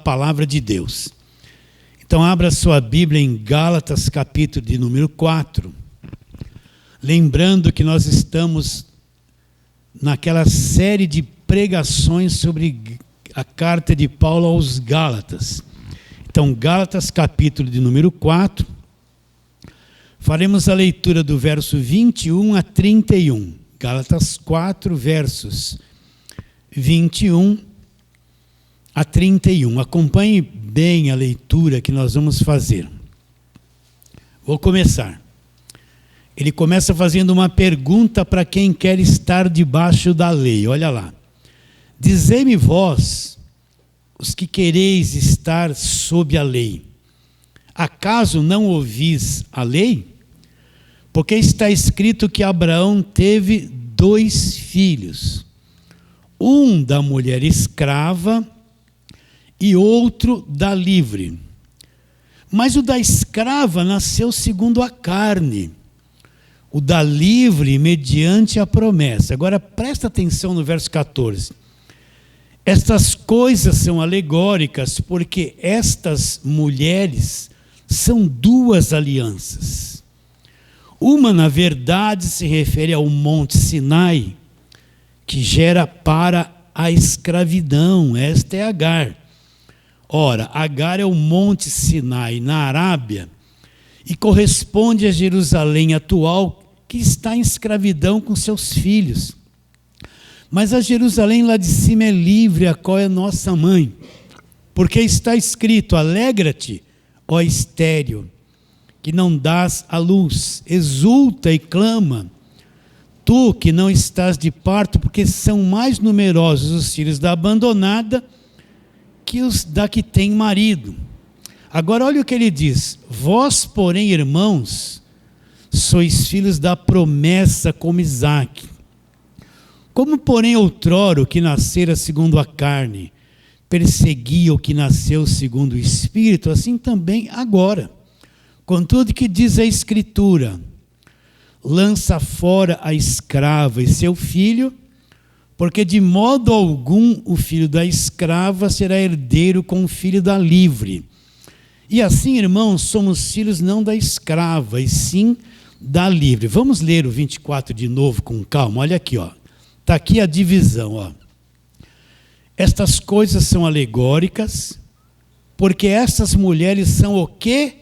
palavra de Deus. Então abra sua Bíblia em Gálatas, capítulo de número 4. Lembrando que nós estamos naquela série de pregações sobre a carta de Paulo aos Gálatas. Então, Gálatas, capítulo de número 4, faremos a leitura do verso 21 a 31. Gálatas 4, versos 21 a 31. Acompanhe bem a leitura que nós vamos fazer. Vou começar. Ele começa fazendo uma pergunta para quem quer estar debaixo da lei. Olha lá. Dizei-me vós, os que quereis estar sob a lei, acaso não ouvis a lei? Porque está escrito que Abraão teve 2 filhos, um da mulher escrava e outro da livre. Mas o da escrava nasceu segundo a carne, o da livre mediante a promessa. Agora presta atenção no verso 14. Estas coisas são alegóricas, porque estas mulheres são 2 alianças. Uma, na verdade, se refere ao Monte Sinai, que gera para a escravidão. Esta é Agar. Ora, Agar é o Monte Sinai, na Arábia, e corresponde a Jerusalém atual, que está em escravidão com seus filhos. Mas a Jerusalém lá de cima é livre, a qual é nossa mãe. Porque está escrito: alegra-te, ó estéril, que não dás à luz, exulta e clama, tu que não estás de parto, porque são mais numerosos os filhos da abandonada que os da que tem marido. Agora olha o que ele diz: vós, porém, irmãos, sois filhos da promessa como Isaque. Como, porém, outrora o que nascera segundo a carne perseguia o que nasceu segundo o Espírito, assim também agora. Contudo que diz a Escritura: lança fora a escrava e seu filho, porque de modo algum o filho da escrava será herdeiro com o filho da livre. E assim, irmãos, somos filhos não da escrava, e sim da livre. Vamos ler o 24 de novo com calma. Olha aqui, ó. Está aqui a divisão, ó. Estas coisas são alegóricas, porque essas mulheres são o quê?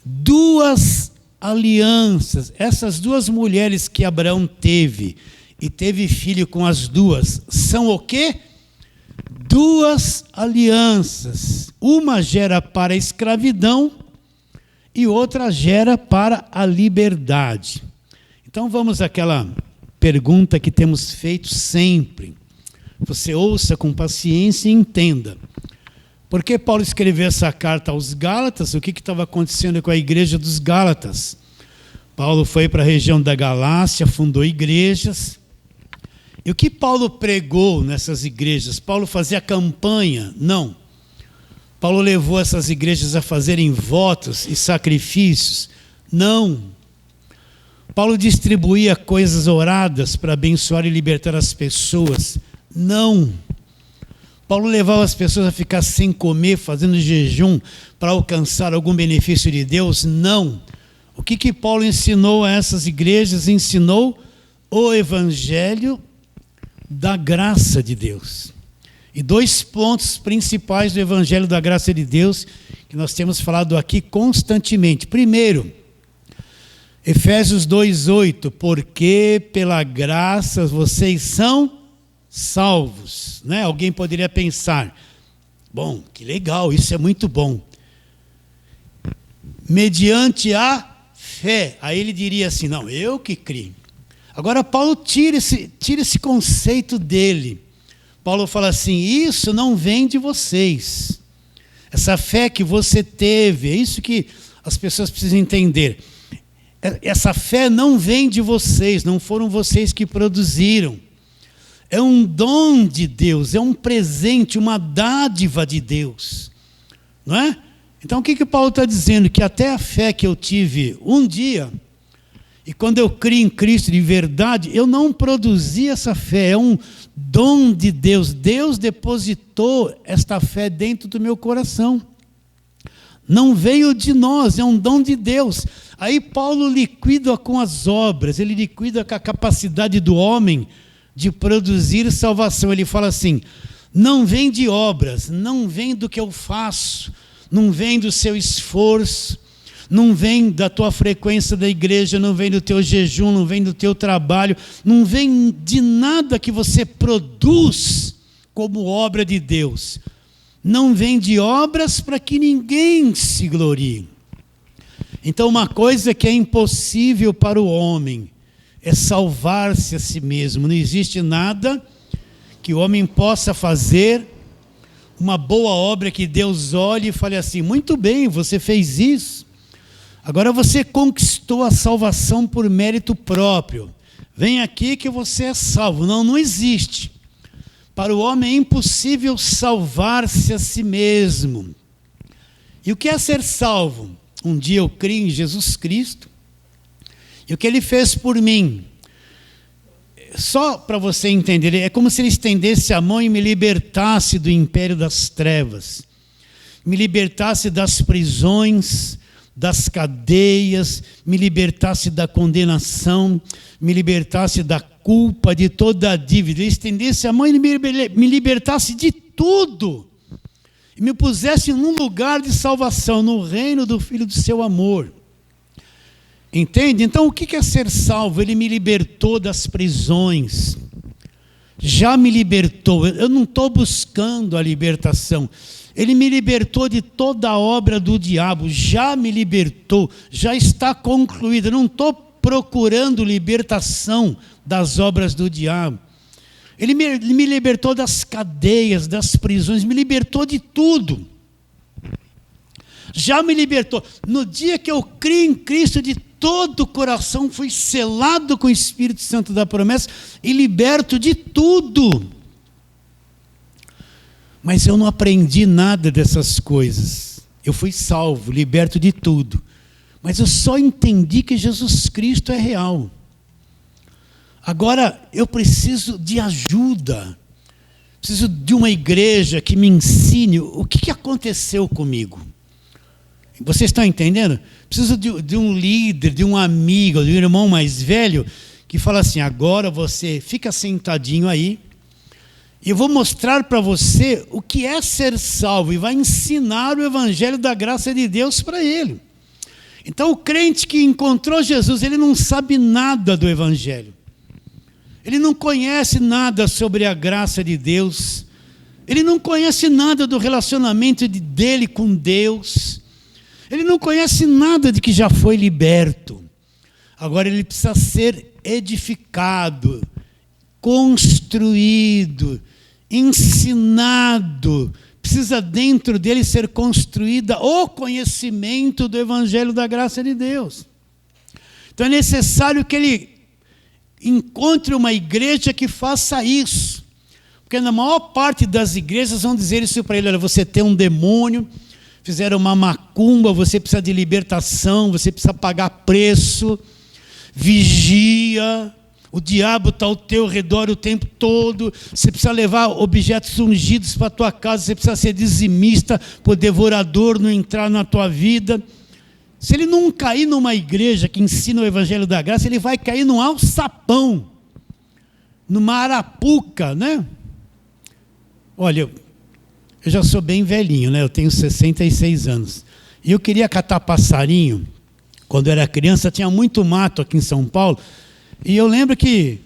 2 alianças. Essas 2 mulheres que Abraão teve, e teve filho com as 2, são o quê? 2 alianças. Uma gera para a escravidão e outra gera para a liberdade. Então vamos àquela pergunta que temos feito sempre. Você ouça com paciência e entenda. Por que Paulo escreveu essa carta aos Gálatas? O que estava acontecendo com a igreja dos Gálatas? Paulo foi para a região da Galácia, fundou igrejas. E o que Paulo pregou nessas igrejas? Paulo fazia campanha? Não. Paulo levou essas igrejas a fazerem votos e sacrifícios? Não. Paulo distribuía coisas oradas para abençoar e libertar as pessoas? Não. Paulo levava as pessoas a ficar sem comer, fazendo jejum para alcançar algum benefício de Deus? Não. O que Paulo ensinou a essas igrejas? Ensinou o evangelho da graça de Deus. E 2 pontos principais do evangelho da graça de Deus, que nós temos falado aqui constantemente. Primeiro, Efésios 2:8, porque pela graça vocês são salvos. Né? Alguém poderia pensar, bom, que legal, isso é muito bom. Mediante a fé. Aí ele diria assim, não, eu que criei. Agora Paulo tira esse conceito dele. Paulo fala assim, isso não vem de vocês. Essa fé que você teve, é isso que as pessoas precisam entender. Essa fé não vem de vocês, não foram vocês que produziram. É um dom de Deus, é um presente, uma dádiva de Deus. Não é? Então o que Paulo está dizendo? Que até a fé que eu tive um dia, e quando eu criei em Cristo de verdade, eu não produzi essa fé, é um dom de Deus. Deus depositou esta fé dentro do meu coração. Não veio de nós, é um dom de Deus. Aí Paulo liquida com as obras, ele liquida com a capacidade do homem de produzir salvação. Ele fala assim: não vem de obras, não vem do que eu faço, não vem do seu esforço, não vem da tua frequência da igreja, não vem do teu jejum, não vem do teu trabalho, não vem de nada que você produz como obra de Deus. Não vem de obras para que ninguém se glorie. Então, uma coisa que é impossível para o homem é salvar-se a si mesmo. Não existe nada que o homem possa fazer, uma boa obra que Deus olhe e fale assim: muito bem, você fez isso, agora você conquistou a salvação por mérito próprio, vem aqui que você é salvo. Não, não existe. Para o homem é impossível salvar-se a si mesmo. E o que é ser salvo? Um dia eu criei em Jesus Cristo, e o que Ele fez por mim, só para você entender, é como se Ele estendesse a mão e me libertasse do império das trevas, me libertasse das prisões, das cadeias, me libertasse da condenação, me libertasse da culpa, de toda a dívida. Ele estendesse a mão e me libertasse de tudo, e me pusesse num lugar de salvação, no reino do Filho do seu amor. Entende? Então, o que é ser salvo? Ele me libertou das prisões. Já me libertou. Eu não estou buscando a libertação. Ele me libertou de toda a obra do diabo. Já me libertou. Já está concluída. Eu não estou procurando libertação das obras do diabo. Ele me libertou das cadeias, das prisões. Me libertou de tudo. Já me libertou. No dia que eu criei em Cristo, de todo o coração fui selado com o Espírito Santo da promessa e liberto de tudo. Mas eu não aprendi nada dessas coisas. Eu fui salvo, liberto de tudo. Mas eu só entendi que Jesus Cristo é real. Agora eu preciso de ajuda. Preciso de uma igreja que me ensine o que aconteceu comigo. Vocês estão entendendo? Preciso de um líder, de um amigo, de um irmão mais velho, que fala assim: agora você fica sentadinho aí, e eu vou mostrar para você o que é ser salvo, e vai ensinar o evangelho da graça de Deus para ele. Então o crente que encontrou Jesus, ele não sabe nada do evangelho. Ele não conhece nada sobre a graça de Deus. Ele não conhece nada do relacionamento dele com Deus. Ele não conhece nada de que já foi liberto. Agora ele precisa ser edificado, construído, ensinado. Precisa dentro dele ser construída o conhecimento do evangelho da graça de Deus. Então é necessário que ele encontre uma igreja que faça isso. Porque na maior parte das igrejas vão dizer isso para ele: olha, você tem um demônio, fizeram uma macumba, você precisa de libertação, você precisa pagar preço, vigia, o diabo está ao teu redor o tempo todo, você precisa levar objetos ungidos para a tua casa, você precisa ser dizimista, para o devorador não entrar na tua vida. Se ele não cair numa igreja que ensina o evangelho da graça, ele vai cair num alçapão, numa arapuca, né? Olha, eu já sou bem velhinho, né? Eu tenho 66 anos. E eu queria catar passarinho. Quando eu era criança, tinha muito mato aqui em São Paulo. E eu lembro que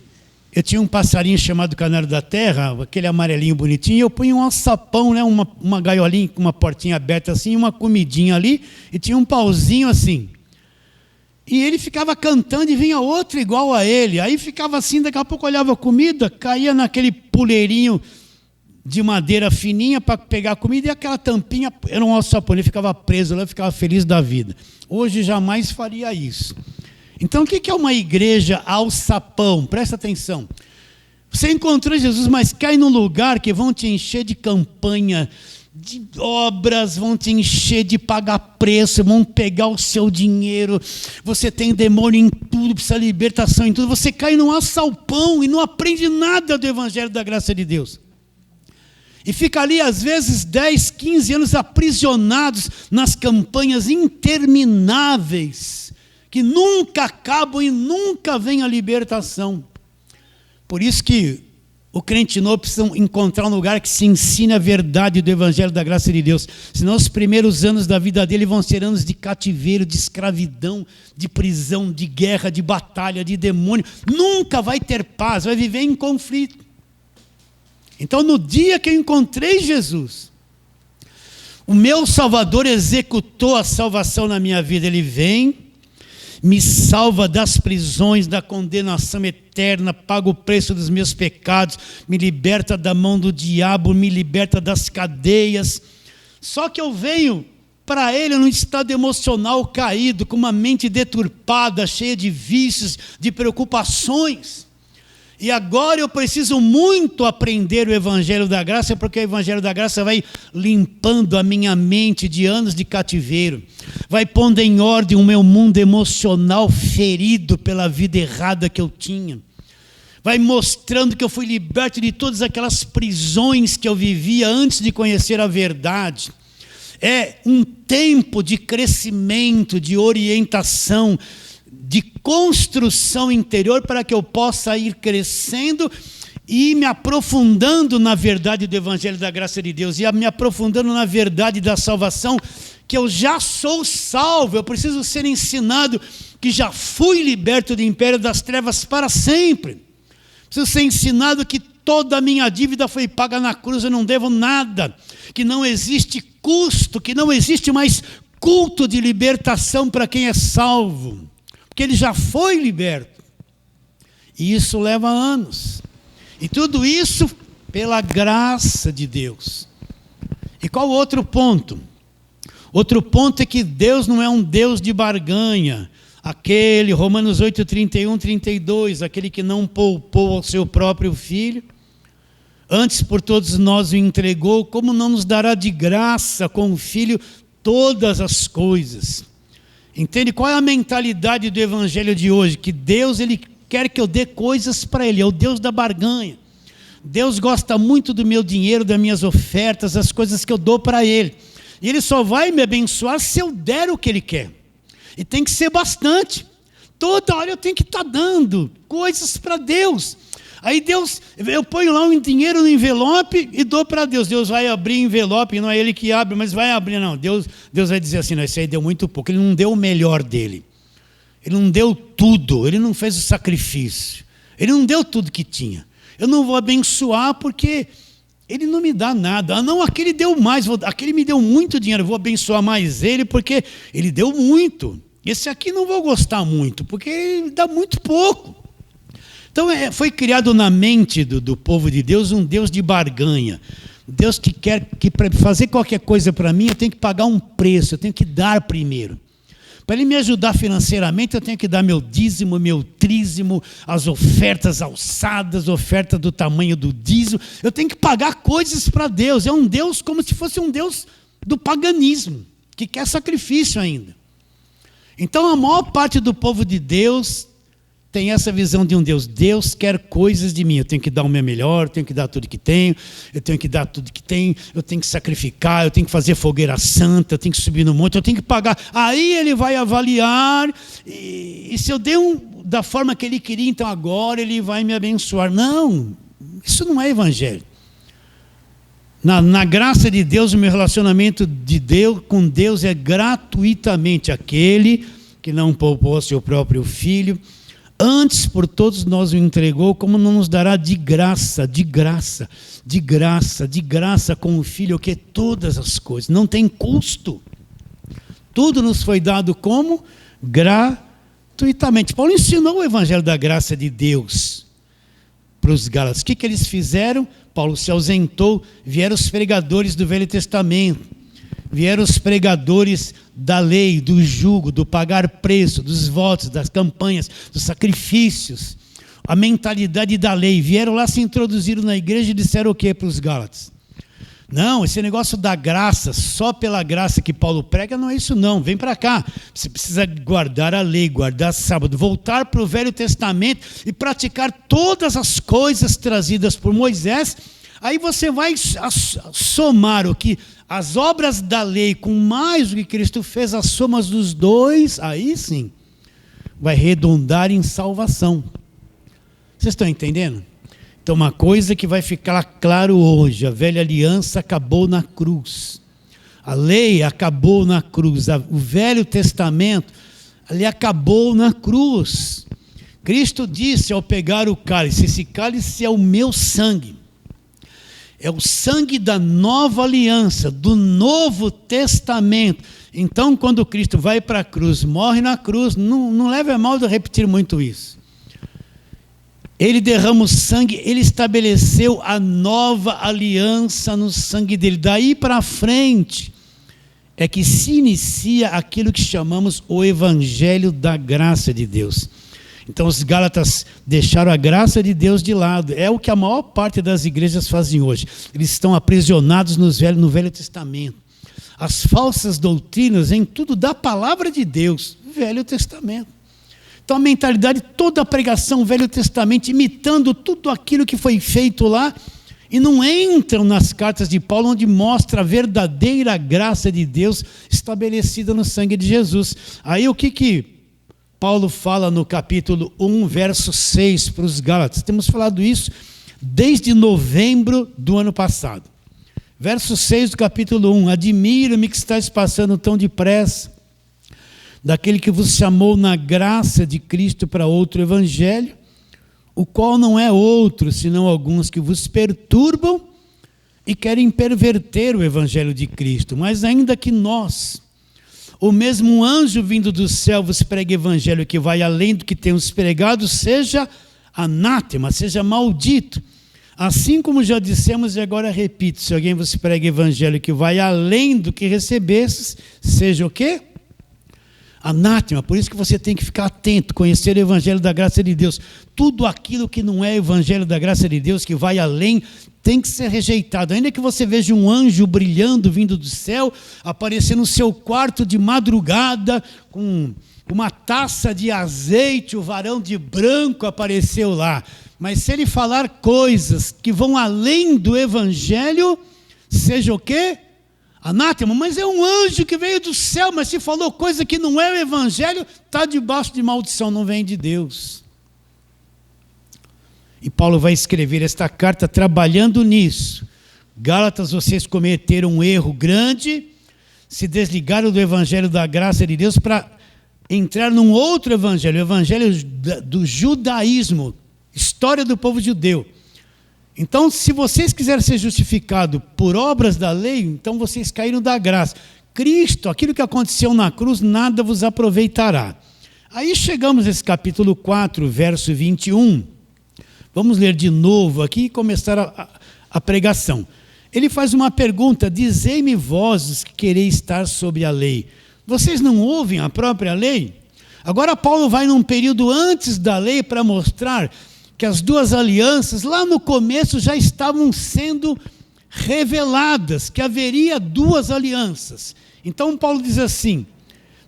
eu tinha um passarinho chamado canário da terra, aquele amarelinho bonitinho, e eu punha um alçapão, né? uma gaiolinha com uma portinha aberta assim, uma comidinha ali, e tinha um pauzinho assim. E ele ficava cantando e vinha outro igual a ele. Aí ficava assim, daqui a pouco olhava a comida, caía naquele puleirinho de madeira fininha para pegar a comida, e aquela tampinha era um alçapão, ele ficava preso lá, ficava feliz da vida. Hoje jamais faria isso. Então o que é uma igreja alçapão? Presta atenção. Você encontrou Jesus, mas cai num lugar que vão te encher de campanha, de obras, vão te encher de pagar preço, vão pegar o seu dinheiro, você tem demônio em tudo, precisa de libertação em tudo, você cai num assalpão e não aprende nada do Evangelho da graça de Deus. E fica ali, às vezes, 10, 15 anos aprisionados nas campanhas intermináveis, que nunca acabam e nunca vem a libertação. Por isso que o crente novo precisa encontrar um lugar que se ensine a verdade do Evangelho da graça de Deus. Senão os primeiros anos da vida dele vão ser anos de cativeiro, de escravidão, de prisão, de guerra, de batalha, de demônio. Nunca vai ter paz, vai viver em conflito. Então, no dia que eu encontrei Jesus, o meu Salvador executou a salvação na minha vida. Ele vem, me salva das prisões, da condenação eterna, paga o preço dos meus pecados, me liberta da mão do diabo, me liberta das cadeias. Só que eu venho para Ele num estado emocional caído, com uma mente deturpada, cheia de vícios, de preocupações. E agora eu preciso muito aprender o Evangelho da Graça, porque o Evangelho da Graça vai limpando a minha mente de anos de cativeiro, vai pondo em ordem o meu mundo emocional ferido pela vida errada que eu tinha, vai mostrando que eu fui liberto de todas aquelas prisões que eu vivia antes de conhecer a verdade. É um tempo de crescimento, de orientação, de construção interior, para que eu possa ir crescendo e me aprofundando na verdade do Evangelho da graça de Deus, e me aprofundando na verdade da salvação, que eu já sou salvo. Eu preciso ser ensinado que já fui liberto do império das trevas para sempre. Preciso ser ensinado que toda a minha dívida foi paga na cruz, eu não devo nada, que não existe custo, que não existe mais culto de libertação para quem é salvo, porque ele já foi liberto. E isso leva anos. E tudo isso pela graça de Deus. E qual o outro ponto? Outro ponto é que Deus não é um Deus de barganha. Aquele, Romanos 8, 31, 32, aquele que não poupou ao seu próprio filho, antes por todos nós o entregou, como não nos dará de graça com o filho todas as coisas? Entende qual é a mentalidade do Evangelho de hoje? Que Deus, Ele quer que eu dê coisas para Ele, é o Deus da barganha. Deus gosta muito do meu dinheiro, das minhas ofertas, das coisas que eu dou para Ele. E Ele só vai me abençoar se eu der o que Ele quer. E tem que ser bastante. Toda hora eu tenho que estar dando coisas para Deus. Aí Deus, eu ponho lá um dinheiro no envelope e dou para Deus. Deus vai abrir o envelope, não é Ele que abre, mas vai abrir. Não, Deus vai dizer assim, não, esse aí deu muito pouco. Ele não deu o melhor dele. Ele não deu tudo, Ele não fez o sacrifício. Ele não deu tudo que tinha. Eu não vou abençoar porque Ele não me dá nada. Ah, não, aquele deu mais, aquele me deu muito dinheiro, eu vou abençoar mais ele porque ele deu muito. Esse aqui não vou gostar muito, porque ele dá muito pouco. Então foi criado na mente do povo de Deus um Deus de barganha. Deus que quer que para fazer qualquer coisa para mim eu tenho que pagar um preço, eu tenho que dar primeiro. Para Ele me ajudar financeiramente eu tenho que dar meu dízimo, meu trízimo, as ofertas alçadas, oferta do tamanho do dízimo. Eu tenho que pagar coisas para Deus. É um Deus como se fosse um Deus do paganismo, que quer sacrifício ainda. Então a maior parte do povo de Deus tem essa visão de um Deus. Deus quer coisas de mim. Eu tenho que dar o meu melhor, eu tenho que dar tudo que tenho, eu tenho que dar tudo que tenho, eu tenho que sacrificar, eu tenho que fazer fogueira santa, eu tenho que subir no monte, eu tenho que pagar. Aí Ele vai avaliar, e se eu der da forma que Ele queria, então agora Ele vai me abençoar. Não, isso não é evangelho. Na graça de Deus, o meu relacionamento com Deus é gratuitamente. Aquele que não poupou seu próprio filho, antes por todos nós o entregou, como não nos dará de graça, de graça, de graça, de graça com o Filho, que todas as coisas, não tem custo. Tudo nos foi dado como? Gratuitamente. Paulo ensinou o Evangelho da graça de Deus para os Gálatas. O que eles fizeram? Paulo se ausentou, vieram os pregadores do Velho Testamento, vieram os pregadores da lei, do jugo, do pagar preço, dos votos, das campanhas, dos sacrifícios, a mentalidade da lei. Vieram lá, se introduziram na igreja e disseram o que para os Gálatas? Não, esse negócio da graça, só pela graça que Paulo prega, não é isso não. Vem para cá. Você precisa guardar a lei, guardar sábado, voltar para o Velho Testamento e praticar todas as coisas trazidas por Moisés. Aí você vai somar o que as obras da lei com mais o que Cristo fez, as somas dos dois, aí sim, vai redundar em salvação. Vocês estão entendendo? Então, uma coisa que vai ficar claro hoje: a velha aliança acabou na cruz, a lei acabou na cruz, o Velho Testamento ali acabou na cruz. Cristo disse ao pegar o cálice: esse cálice é o meu sangue, é o sangue da nova aliança, do Novo Testamento. Então, quando Cristo vai para a cruz, morre na cruz, não leve a mal de eu repetir muito isso. Ele derrama o sangue, ele estabeleceu a nova aliança no sangue dele. Daí para frente é que se inicia aquilo que chamamos o Evangelho da graça de Deus. Então os Gálatas deixaram a graça de Deus de lado. É o que a maior parte das igrejas fazem hoje. Eles estão aprisionados no Velho Testamento. As falsas doutrinas em tudo da palavra de Deus, Velho Testamento. Então a mentalidade, toda a pregação, Velho Testamento, imitando tudo aquilo que foi feito lá, e não entram nas cartas de Paulo, onde mostra a verdadeira graça de Deus estabelecida no sangue de Jesus. Aí o que Paulo fala no capítulo 1, verso 6 para os Gálatas? Temos falado isso desde novembro do ano passado. Verso 6 do capítulo 1: admiro-me que estáis passando tão depressa daquele que vos chamou na graça de Cristo para outro evangelho, o qual não é outro, senão alguns que vos perturbam e querem perverter o evangelho de Cristo. Mas ainda que nós, o mesmo anjo vindo do céu, vos pregue evangelho que vai além do que temos pregado, seja anátema, seja maldito. Assim como já dissemos e agora repito: se alguém vos prega evangelho que vai além do que recebestes, seja o quê? Anátema. Por isso que você tem que ficar atento, conhecer o Evangelho da graça de Deus. Tudo aquilo que não é Evangelho da graça de Deus, que vai além, tem que ser rejeitado. Ainda que você veja um anjo brilhando, vindo do céu, aparecer no seu quarto de madrugada, com uma taça de azeite, o varão de branco apareceu lá. Mas se ele falar coisas que vão além do Evangelho, seja o quê? Anátema. Mas é um anjo que veio do céu, mas se falou coisa que não é o Evangelho, está debaixo de maldição, não vem de Deus. E Paulo vai escrever esta carta trabalhando nisso. Gálatas, vocês cometeram um erro grande, se desligaram do Evangelho da graça de Deus para entrar num outro Evangelho, o Evangelho do judaísmo, história do povo judeu. Então, se vocês quiserem ser justificados por obras da lei, então vocês caíram da graça. Cristo, aquilo que aconteceu na cruz, nada vos aproveitará. Aí chegamos nesse capítulo 4, verso 21. Vamos ler de novo aqui e começar a pregação. Ele faz uma pergunta: dizei-me vós os que quereis estar sob a lei. Vocês não ouvem a própria lei? Agora Paulo vai num período antes da lei para mostrar que as duas alianças, lá no começo, já estavam sendo reveladas, que haveria duas alianças. Então Paulo diz assim: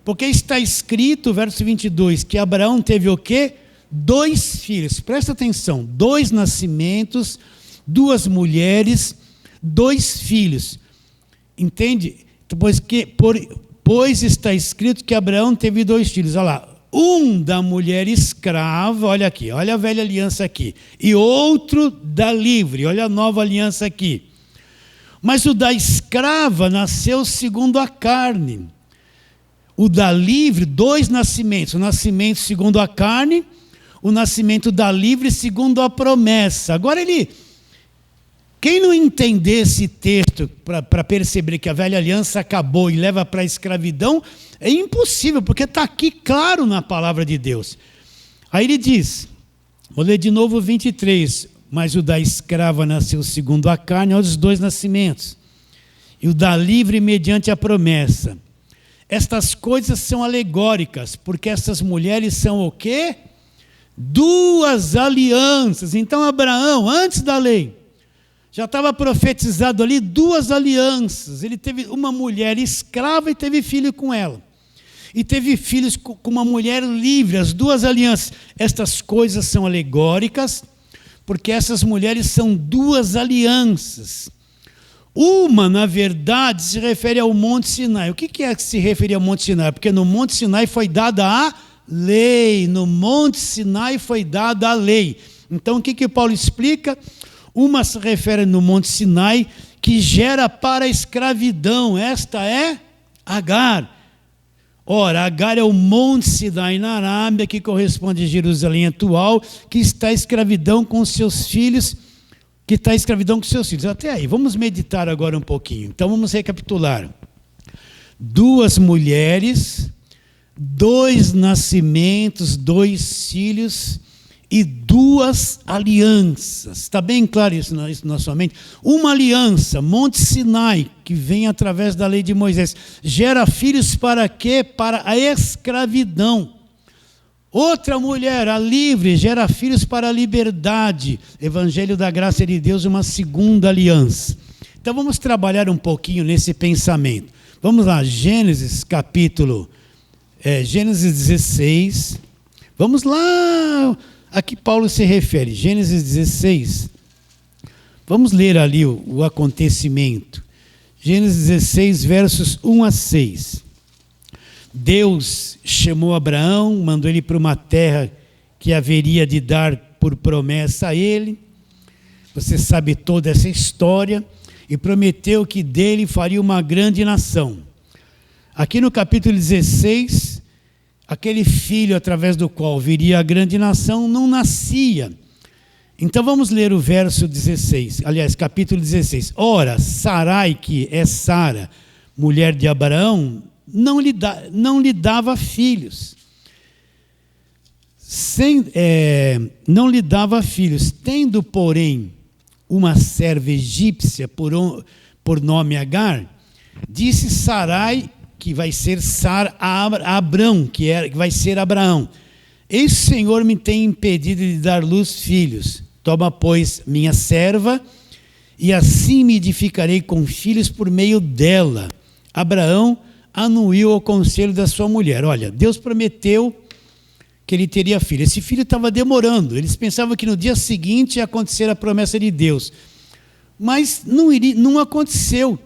porque está escrito, verso 22, que Abraão teve o quê? 2 filhos. Presta atenção: 2 nascimentos, 2 mulheres, 2 filhos. Entende? Pois está escrito que Abraão teve 2 filhos. Olha lá. Um da mulher escrava, olha aqui, olha a velha aliança aqui, e outro da livre, olha a nova aliança aqui. Mas o da escrava nasceu segundo a carne. O da livre, 2 nascimentos, o nascimento segundo a carne, o nascimento da livre segundo a promessa. Agora quem não entender esse texto para perceber que a velha aliança acabou e leva para a escravidão, é impossível, porque está aqui claro na palavra de Deus. Aí ele diz, vou ler de novo o 23, mas o da escrava nasceu segundo a carne, olha os 2 nascimentos, e o da livre mediante a promessa. Estas coisas são alegóricas, porque essas mulheres são o quê? 2 alianças. Então Abraão, antes da lei, Já estava profetizado ali 2 alianças. Ele teve uma mulher escrava e teve filho com ela. E teve filhos com uma mulher livre, as 2 alianças. Estas coisas são alegóricas, porque essas mulheres são 2 alianças. Uma, na verdade, se refere ao Monte Sinai. O que é que se refere ao Monte Sinai? Porque no Monte Sinai foi dada a lei. No Monte Sinai foi dada a lei. Então, o que Paulo explica? Uma se refere no Monte Sinai, que gera para a escravidão. Esta é Agar. Ora, Agar é o Monte Sinai na Arábia, que corresponde a Jerusalém atual, que está em escravidão com seus filhos, Até aí, vamos meditar agora um pouquinho. Então, vamos recapitular. 2 mulheres, 2 nascimentos, 2 filhos e 2 alianças. Está bem claro isso na sua mente? Uma aliança, Monte Sinai, que vem através da lei de Moisés, gera filhos para quê? Para a escravidão. Outra mulher, a livre, gera filhos para a liberdade. Evangelho da graça de Deus, uma segunda aliança. Então vamos trabalhar um pouquinho nesse pensamento. Vamos lá, Gênesis 16. Vamos lá, a que Paulo se refere, Gênesis 16. Vamos ler ali o acontecimento. Gênesis 16, versos 1 a 6. Deus chamou Abraão, mandou ele para uma terra que haveria de dar por promessa a ele. Você sabe toda essa história. E prometeu que dele faria uma grande nação. Aqui no capítulo 16, aquele filho através do qual viria a grande nação não nascia. Então vamos ler o verso 16, aliás, capítulo 16. Ora, Sarai, que é Sara, mulher de Abraão, não lhe dava filhos. Não lhe dava filhos. Tendo, porém, uma serva egípcia por nome Agar, disse Sarai, que vai ser Sara, a Abrão, que vai ser Abraão: eis o Senhor me tem impedido de dar luz filhos. Toma, pois, minha serva, e assim me edificarei com filhos por meio dela. Abraão anuiu ao conselho da sua mulher. Olha, Deus prometeu que ele teria filho. Esse filho estava demorando. Eles pensavam que no dia seguinte ia acontecer a promessa de Deus. Mas não aconteceu.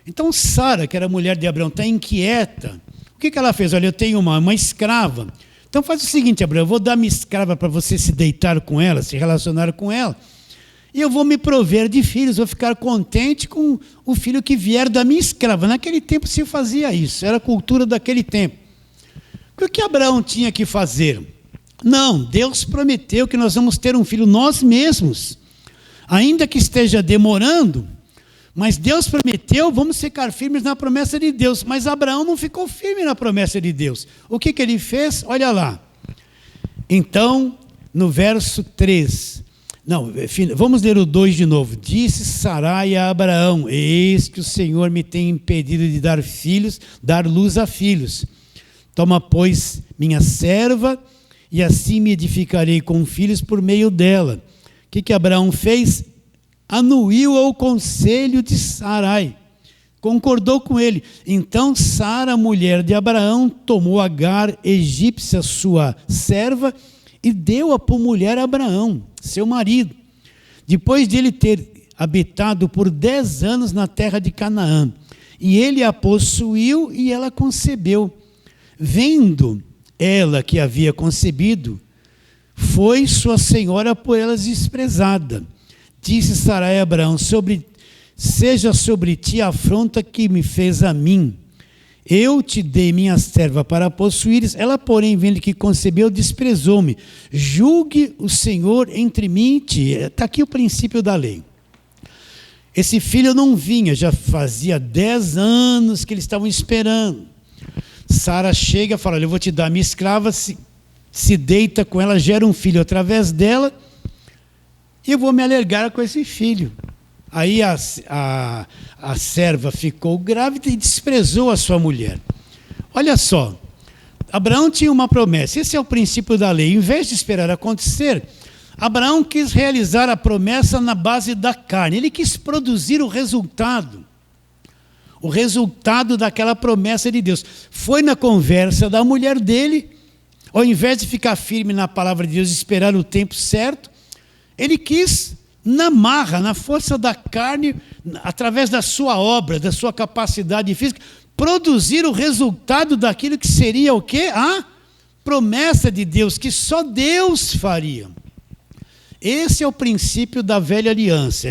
Então Sara, que era mulher de Abraão, está inquieta. O que ela fez? Olha, eu tenho uma escrava. Então faz o seguinte, Abraão, eu vou dar minha escrava para você se deitar com ela, se relacionar com ela. E eu vou me prover de filhos, vou ficar contente com o filho que vier da minha escrava. Naquele tempo se fazia isso, era a cultura daquele tempo. O que Abraão tinha que fazer? Não, Deus prometeu que nós vamos ter um filho nós mesmos. Ainda que esteja demorando, mas Deus prometeu, vamos ficar firmes na promessa de Deus. Mas Abraão não ficou firme na promessa de Deus. O que ele fez? Olha lá. Então, no verso 3... Não, vamos ler o 2 de novo. Disse Sarai a Abraão: eis que o Senhor me tem impedido de dar luz a filhos. Toma, pois, minha serva, e assim me edificarei com filhos por meio dela. O que Abraão fez? Anuiu ao conselho de Sarai. Concordou com ele. Então Sara, mulher de Abraão, tomou Agar, egípcia, sua serva, e deu-a por mulher a Abraão, seu marido, depois de ele ter habitado por 10 anos na terra de Canaã. E ele a possuiu e ela concebeu. Vendo ela que havia concebido, foi sua senhora por elas desprezada. Disse Sarai a Abraão: seja sobre ti a afronta que me fez a mim. Eu te dei minha serva para possuíres, ela, porém, vendo que concebeu, desprezou-me. Julgue o Senhor entre mim e ti. Está aqui o princípio da lei. Esse filho não vinha, já fazia 10 anos que eles estavam esperando. Sara chega e fala: olha, eu vou te dar minha escrava, se deita com ela, gera um filho através dela, e eu vou me alegrar com esse filho. Aí a serva ficou grávida e desprezou a sua mulher. Olha só, Abraão tinha uma promessa, esse é o princípio da lei. Em vez de esperar acontecer, Abraão quis realizar a promessa na base da carne. Ele quis produzir o resultado daquela promessa de Deus. Foi na conversa da mulher dele, ao invés de ficar firme na palavra de Deus e esperar o tempo certo, ele quis, na marra, na força da carne, através da sua obra, da sua capacidade física, produzir o resultado daquilo que seria o quê? A promessa de Deus, que só Deus faria. Esse é o princípio da velha aliança,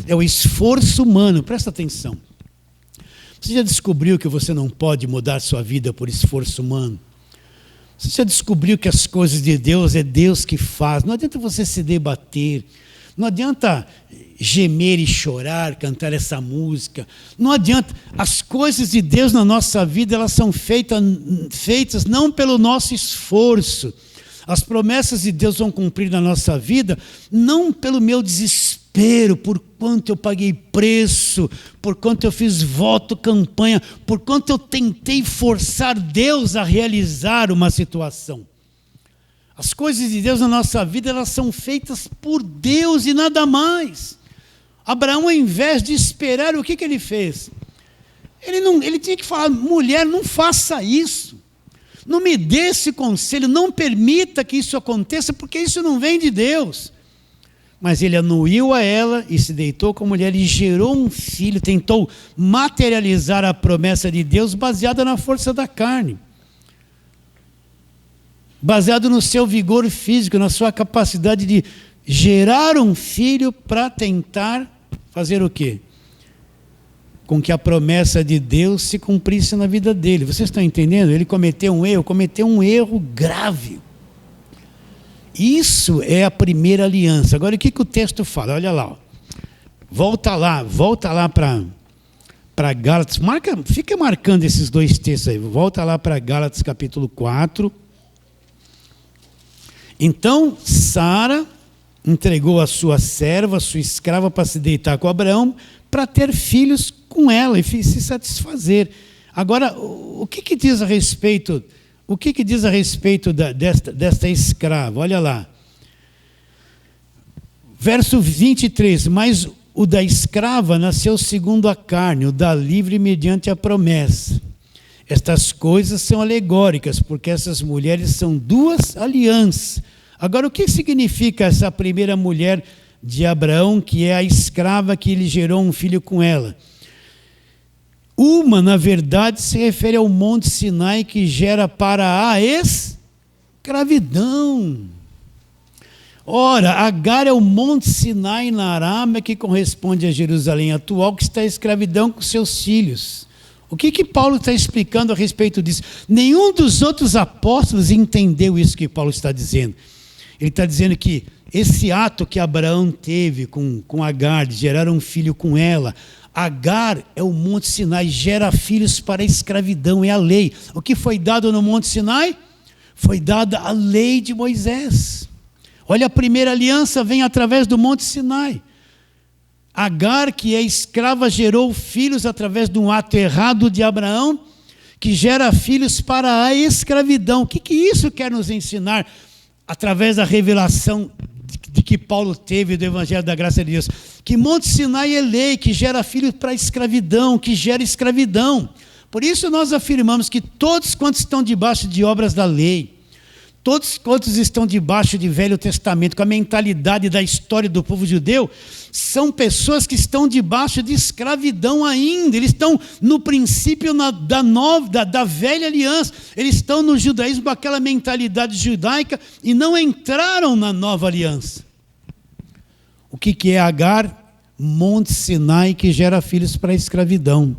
é o esforço humano, presta atenção. Você já descobriu que você não pode mudar sua vida por esforço humano? Você já descobriu que as coisas de Deus é Deus que faz? Não adianta você se debater, não adianta gemer e chorar, cantar essa música, não adianta. As coisas de Deus na nossa vida, elas são feitas não pelo nosso esforço. As promessas de Deus vão cumprir na nossa vida, não pelo meu desespero, por quanto eu paguei preço, por quanto eu fiz voto, campanha, por quanto eu tentei forçar Deus a realizar uma situação. As coisas de Deus na nossa vida, elas são feitas por Deus e nada mais. Abraão, ao invés de esperar, o que ele fez? Ele tinha que falar, mulher, não faça isso. Não me dê esse conselho, não permita que isso aconteça, porque isso não vem de Deus. Mas ele anuiu a ela e se deitou com a mulher e gerou um filho, tentou materializar a promessa de Deus baseada na força da carne. Baseado no seu vigor físico, na sua capacidade de gerar um filho para tentar fazer o quê? Com que a promessa de Deus se cumprisse na vida dele. Vocês estão entendendo? Ele cometeu um erro grave. Isso é a primeira aliança. Agora, o que o texto fala? Olha lá. Ó. Volta lá para Gálatas. Fica marcando esses dois textos aí. Volta lá para Gálatas capítulo 4. Então, Sara entregou a sua serva, a sua escrava, para se deitar com Abraão, para ter filhos com ela e se satisfazer. Agora, o que diz a respeito desta escrava? Olha lá. Verso 23, mas o da escrava nasceu segundo a carne, o da livre mediante a promessa. Estas coisas são alegóricas, porque essas mulheres são duas alianças. Agora, o que significa essa primeira mulher de Abraão, que é a escrava que ele gerou um filho com ela? Uma, na verdade, se refere ao Monte Sinai, que gera para a escravidão. Ora, Agar é o Monte Sinai na Arábia, que corresponde a Jerusalém atual, que está em escravidão com seus filhos. O que Paulo está explicando a respeito disso? Nenhum dos outros apóstolos entendeu isso que Paulo está dizendo. Ele está dizendo que esse ato que Abraão teve com Agar, de gerar um filho com ela, Agar é o Monte Sinai, gera filhos para a escravidão, é a lei. O que foi dado no Monte Sinai? Foi dada a lei de Moisés. Olha, a primeira aliança vem através do Monte Sinai. Agar, que é escrava, gerou filhos através de um ato errado de Abraão, que gera filhos para a escravidão. O que isso quer nos ensinar? Através da revelação de que Paulo teve do Evangelho da Graça de Deus, que Monte Sinai é lei, que gera filhos para a escravidão, que gera escravidão. Por isso nós afirmamos que todos quantos estão debaixo de obras da lei, todos quantos estão debaixo de Velho Testamento, com a mentalidade da história do povo judeu, são pessoas que estão debaixo de escravidão ainda. Eles estão no princípio da velha aliança. Eles estão no judaísmo com aquela mentalidade judaica e não entraram na nova aliança. O que é Agar? Monte Sinai, que gera filhos para a escravidão.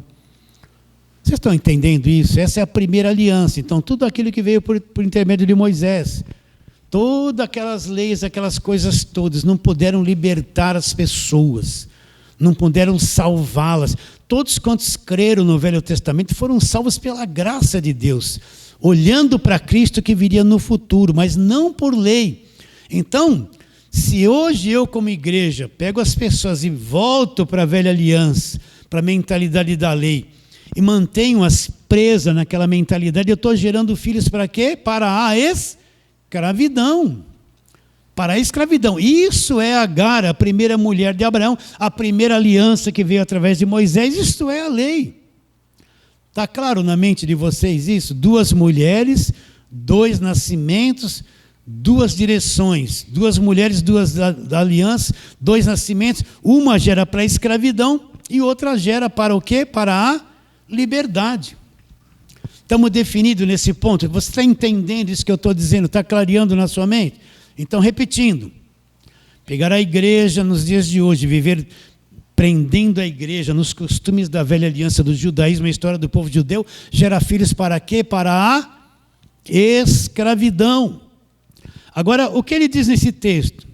Vocês estão entendendo isso? Essa é a primeira aliança. Então, tudo aquilo que veio por intermédio de Moisés, todas aquelas leis, aquelas coisas todas, não puderam libertar as pessoas, não puderam salvá-las. Todos quantos creram no Velho Testamento foram salvos pela graça de Deus, olhando para Cristo que viria no futuro, mas não por lei. Então, se hoje eu, como igreja, pego as pessoas e volto para a velha aliança, para a mentalidade da lei, e mantenho-as presas naquela mentalidade, eu estou gerando filhos para quê? Para a escravidão. para a escravidão. Isso é Agar, a primeira mulher de Abraão, a primeira aliança que veio através de Moisés. Isto é a lei. Está claro na mente de vocês isso? 2 mulheres, 2 nascimentos, 2 direções. 2 mulheres, 2 alianças, 2 nascimentos. Uma gera para a escravidão e outra gera para o quê? Para a liberdade. Estamos definidos nesse ponto? Você está entendendo isso que eu estou dizendo? Está clareando na sua mente? Então, repetindo. Pegar a igreja nos dias de hoje, viver prendendo a igreja nos costumes da velha aliança do judaísmo, a história do povo judeu, gera filhos para quê? Para a escravidão. Agora, o que ele diz nesse texto?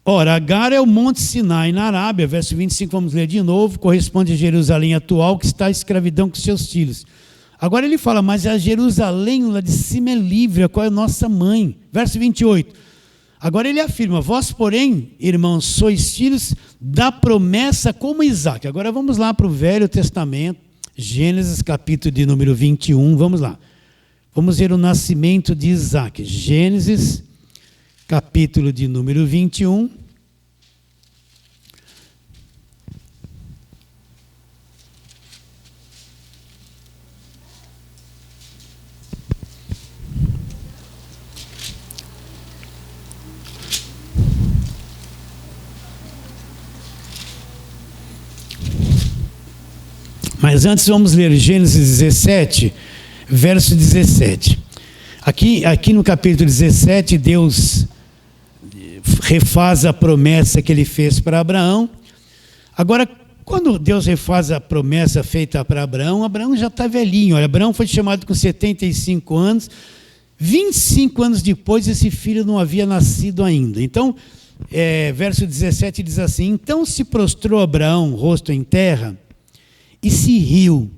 Ora, Agar é o Monte Sinai na Arábia, verso 25, vamos ler de novo, corresponde a Jerusalém atual, que está a escravidão com seus filhos. Agora ele fala, mas a Jerusalém lá de cima é livre, a qual é nossa mãe. Verso 28. Agora ele afirma, vós, porém, irmãos, sois filhos da promessa como Isaac. Agora vamos lá para o Velho Testamento, Gênesis capítulo de número 21, vamos lá. Vamos ver o nascimento de Isaac. Gênesis capítulo de número 21. Mas antes vamos ler Gênesis 17, verso 17. Aqui no capítulo 17, Deus refaz a promessa que ele fez para Abraão. Agora, quando Deus refaz a promessa feita para Abraão, Abraão já está velhinho. Olha, Abraão foi chamado com 75 anos. 25 anos depois, esse filho não havia nascido ainda. Então, verso 17 diz assim, então se prostrou Abraão, rosto em terra, e se riu,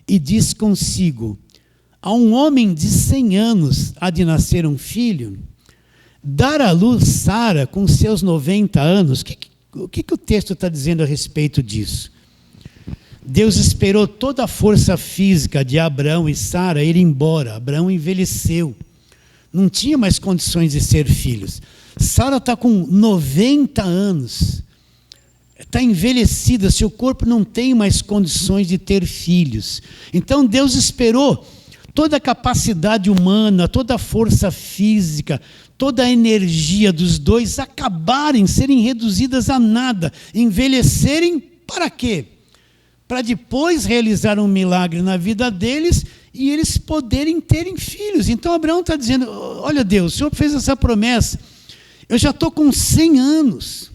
e disse consigo, a um homem de 100 anos há de nascer um filho, dar à luz Sara com seus 90 anos. O que o texto está dizendo a respeito disso? Deus esperou toda a força física de Abraão e Sara ir embora. Abraão envelheceu, não tinha mais condições de ser filhos. Sara está com 90 anos. Está envelhecida, seu corpo não tem mais condições de ter filhos. Então Deus esperou toda a capacidade humana, toda a força física, toda a energia dos dois acabarem, serem reduzidas a nada, envelhecerem para quê? Para depois realizar um milagre na vida deles e eles poderem terem filhos. Então Abraão está dizendo, olha Deus, o Senhor fez essa promessa, eu já estou com 100 anos.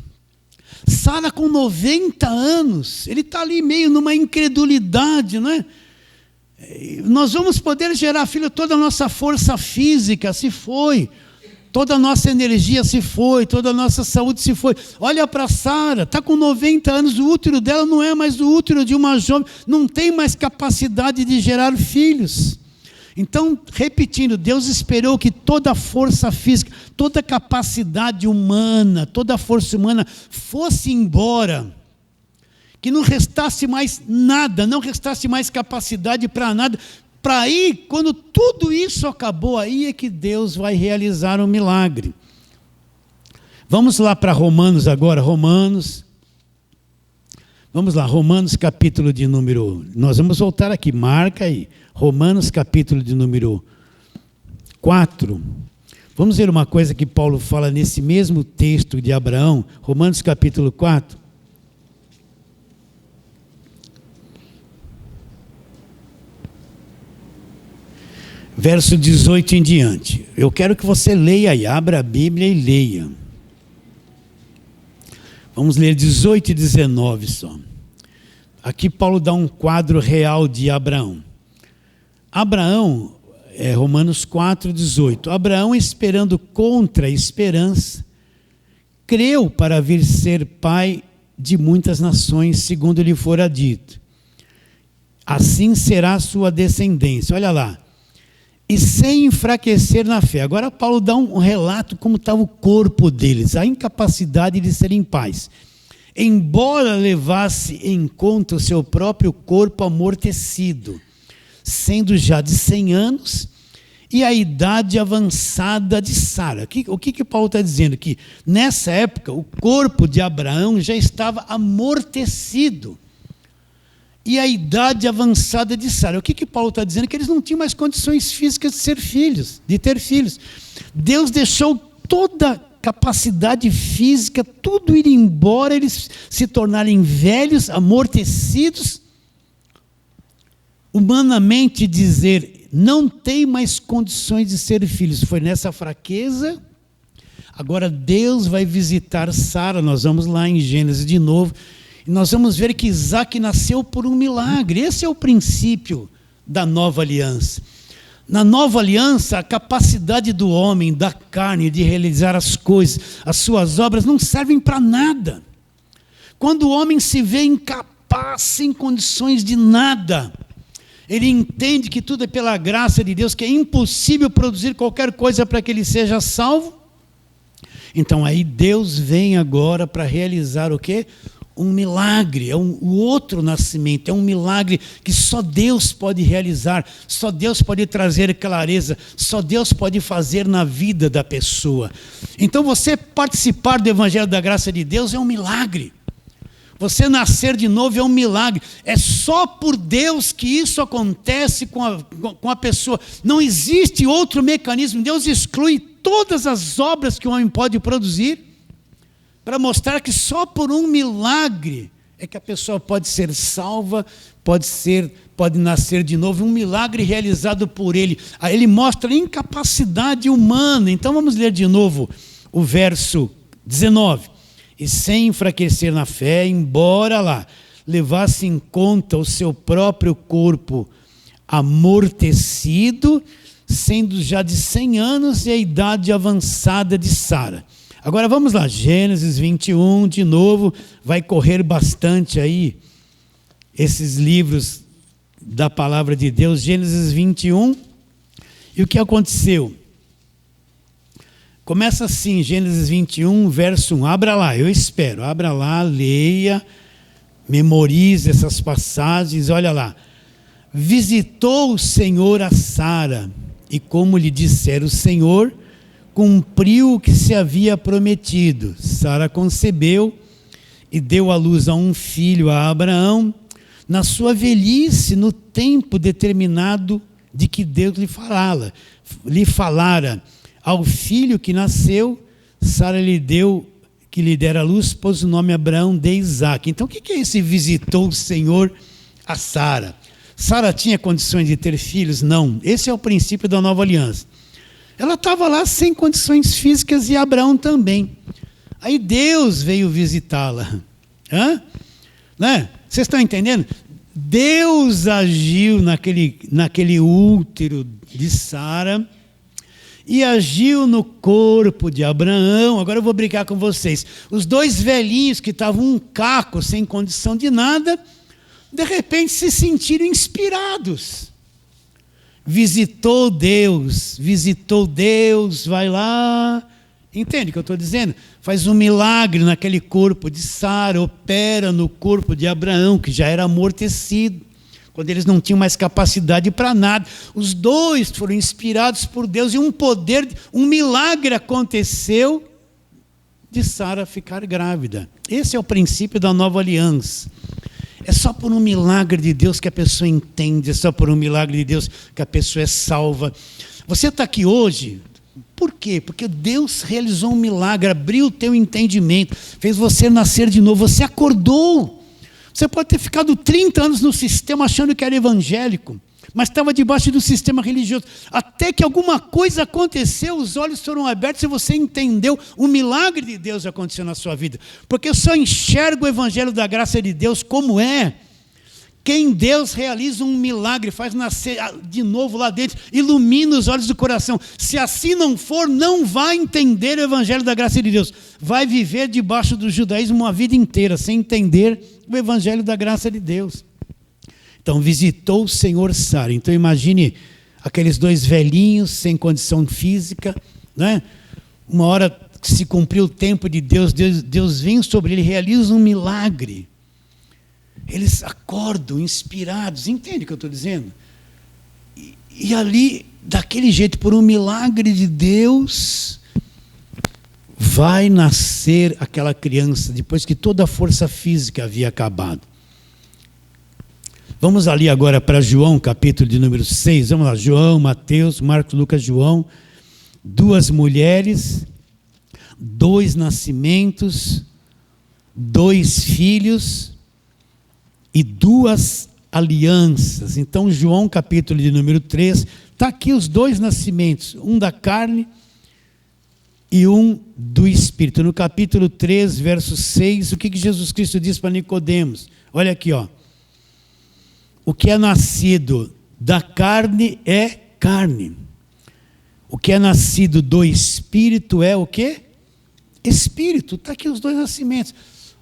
Sara com 90 anos, ele está ali meio numa incredulidade, não é? Nós vamos poder gerar filho, toda a nossa força física se foi, toda a nossa energia se foi, toda a nossa saúde se foi. Olha para Sara, está com 90 anos, o útero dela não é mais o útero de uma jovem, não tem mais capacidade de gerar filhos. Então, repetindo, Deus esperou que toda a força física, toda a capacidade humana, toda a força humana fosse embora, que não restasse mais nada, não restasse mais capacidade para nada, para aí, quando tudo isso acabou, aí é que Deus vai realizar um milagre. Vamos lá para Romanos agora, vamos lá, Romanos capítulo de número, nós vamos voltar aqui, marca aí, Romanos capítulo de número 4, vamos ver uma coisa que Paulo fala nesse mesmo texto de Abraão, Romanos capítulo 4, verso 18 em diante. Eu quero que você leia aí, abra a Bíblia e leia. Vamos ler 18 e 19 só. Aqui Paulo dá um quadro real de Abraão. Abraão, Romanos 4, 18. Abraão, esperando contra a esperança, creu para vir ser pai de muitas nações, segundo lhe fora dito. Assim será a sua descendência. Olha lá. E sem enfraquecer na fé. Agora Paulo dá um relato como estava o corpo deles, a incapacidade de serem pais. Embora levasse em conta o seu próprio corpo amortecido, sendo já de 100 anos, e a idade avançada de Sara. O que Paulo está dizendo? Que nessa época o corpo de Abraão já estava amortecido. E a idade avançada de Sara. O que Paulo está dizendo? Que eles não tinham mais condições físicas de ter filhos. Deus deixou toda a capacidade física, tudo ir embora, eles se tornarem velhos, amortecidos. Humanamente dizer, não tem mais condições de ser filhos. Foi nessa fraqueza. Agora Deus vai visitar Sara. Nós vamos lá em Gênesis de novo. E nós vamos ver que Isaac nasceu por um milagre. Esse é o princípio da nova aliança. Na nova aliança, a capacidade do homem, da carne, de realizar as coisas, as suas obras, não servem para nada. Quando o homem se vê incapaz, sem condições de nada, ele entende que tudo é pela graça de Deus, que é impossível produzir qualquer coisa para que ele seja salvo. Então aí Deus vem agora para realizar o quê? Um milagre, o outro nascimento, é um milagre que só Deus pode realizar, só Deus pode trazer clareza, só Deus pode fazer na vida da pessoa. Então você participar do Evangelho da Graça de Deus é um milagre. Você nascer de novo é um milagre. É só por Deus que isso acontece com a pessoa. Não existe outro mecanismo. Deus exclui todas as obras que o homem pode produzir para mostrar que só por um milagre é que a pessoa pode ser salva, pode nascer de novo. Um milagre realizado por ele. Aí ele mostra a incapacidade humana. Então vamos ler de novo o verso 19. E sem enfraquecer na fé, embora lá levasse em conta o seu próprio corpo amortecido, sendo já de 100 anos e a idade avançada de Sara. Agora vamos lá, Gênesis 21, de novo, vai correr bastante aí esses livros da palavra de Deus. Gênesis 21, e o que aconteceu? Começa assim, Gênesis 21, verso 1. Abra lá, eu espero. Abra lá, leia, memorize essas passagens. Olha lá. Visitou o Senhor a Sara, e como lhe dissera o Senhor, cumpriu o que se havia prometido. Sara concebeu e deu à luz a um filho a Abraão, na sua velhice, no tempo determinado de que Deus lhe falara. Ao filho que nasceu, Sara lhe dera a luz, pôs o nome Abraão de Isaque. Então o que é esse visitou o Senhor a Sara? Sara tinha condições de ter filhos? Não. Esse é o princípio da nova aliança. Ela estava lá sem condições físicas e Abraão também. Aí Deus veio visitá-la. Né? Vocês estão entendendo? Deus agiu naquele útero de Sara e agiu no corpo de Abraão. Agora eu vou brincar com vocês. Os dois velhinhos que estavam um caco, sem condição de nada, de repente se sentiram inspirados. Visitou Deus, vai lá. Entende o que eu estou dizendo? Faz um milagre naquele corpo de Sara, opera no corpo de Abraão, que já era amortecido, quando eles não tinham mais capacidade para nada. Os dois foram inspirados por Deus e um milagre aconteceu de Sara ficar grávida. Esse é o princípio da nova aliança. É só por um milagre de Deus que a pessoa entende, é só por um milagre de Deus que a pessoa é salva. Você está aqui hoje, por quê? Porque Deus realizou um milagre, abriu o teu entendimento, fez você nascer de novo, você acordou. Você pode ter ficado 30 anos no sistema achando que era evangélico, mas estava debaixo do sistema religioso. Até que alguma coisa aconteceu, os olhos foram abertos e você entendeu o milagre de Deus aconteceu na sua vida. Porque eu só enxergo o evangelho da graça de Deus como é quem Deus realiza um milagre, faz nascer de novo lá dentro, ilumina os olhos do coração. Se assim não for, não vai entender o evangelho da graça de Deus. Vai viver debaixo do judaísmo uma vida inteira, sem entender o evangelho da graça de Deus. Então visitou o Senhor Sara. Então imagine aqueles dois velhinhos sem condição física, né? Uma hora que se cumpriu o tempo de Deus vem sobre ele, realiza um milagre. Eles acordam inspirados. Entende o que eu estou dizendo? E ali, daquele jeito, por um milagre de Deus, vai nascer aquela criança, depois que toda a força física havia acabado. Vamos ali agora para João, capítulo de número 6. Vamos lá, João, Mateus, Marcos, Lucas, João. 2 mulheres, 2 nascimentos, 2 filhos e 2 alianças. Então, João, capítulo de número 3, está aqui os 2 nascimentos, um da carne e um do Espírito. No capítulo 3, verso 6, o que Jesus Cristo diz para Nicodemos? Olha aqui, ó. O que é nascido da carne é carne. O que é nascido do Espírito é o quê? Espírito. Está aqui os 2 nascimentos.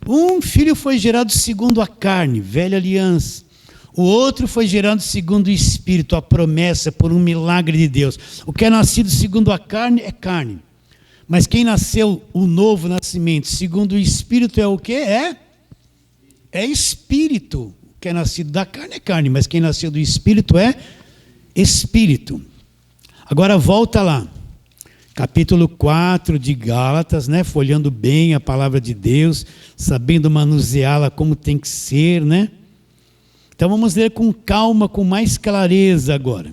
Um filho foi gerado segundo a carne, velha aliança. O outro foi gerado segundo o Espírito, a promessa por um milagre de Deus. O que é nascido segundo a carne é carne. Mas quem nasceu o novo nascimento segundo o Espírito é o quê? É Espírito. O que é nascido da carne é carne, mas quem nasceu do Espírito é Espírito. Agora volta lá. Capítulo 4 de Gálatas, né? Folhando bem a palavra de Deus, sabendo manuseá-la como tem que ser, né? Então vamos ler com calma, com mais clareza agora.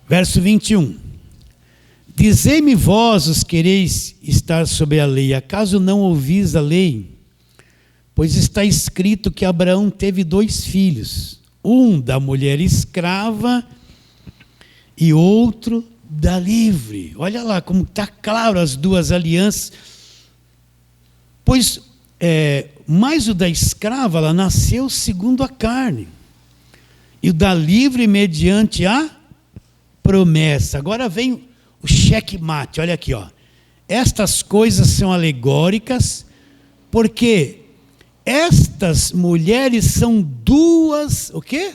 Verso 21. Dizei-me vós, os quereis estar sob a lei, acaso não ouvis a lei? Pois está escrito que Abraão teve 2 filhos, um da mulher escrava e outro da livre. Olha lá como está claro as 2 alianças. Pois, mas o da escrava, ela nasceu segundo a carne, e o da livre mediante a promessa. Agora vem o checkmate, olha aqui, ó. Estas coisas são alegóricas, porque estas mulheres são 2, o quê?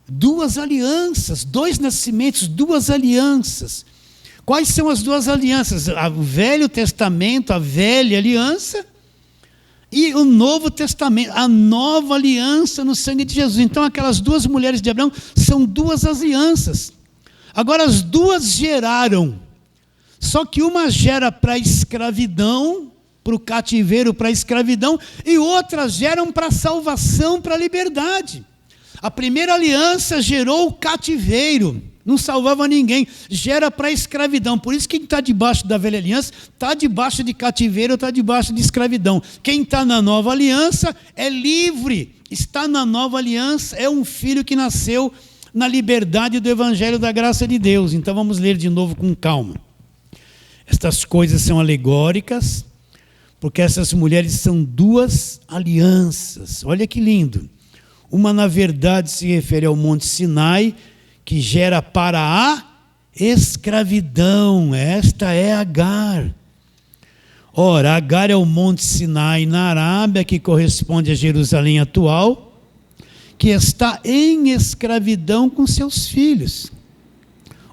2 alianças, 2 nascimentos, 2 alianças. Quais são as 2 alianças? O Velho Testamento, a velha aliança, e o Novo Testamento, a nova aliança no sangue de Jesus. Então aquelas 2 mulheres de Abraão são 2 alianças. Agora as 2 geraram, só que uma gera para a escravidão, para o cativeiro, para a escravidão, e outras geram para a salvação, para a liberdade. A primeira aliança gerou o cativeiro, não salvava ninguém, gera para a escravidão. Por isso quem está debaixo da velha aliança está debaixo de cativeiro, está debaixo de escravidão. Quem está na nova aliança é livre, está na nova aliança, é um filho que nasceu na liberdade do evangelho da graça de Deus. Então vamos ler de novo com calma. Estas coisas são alegóricas, porque essas mulheres são 2 alianças. Olha que lindo. Uma, na verdade, se refere ao Monte Sinai, que gera para a escravidão. Esta é Agar. Ora, Agar é o Monte Sinai na Arábia, que corresponde a Jerusalém atual, que está em escravidão com seus filhos.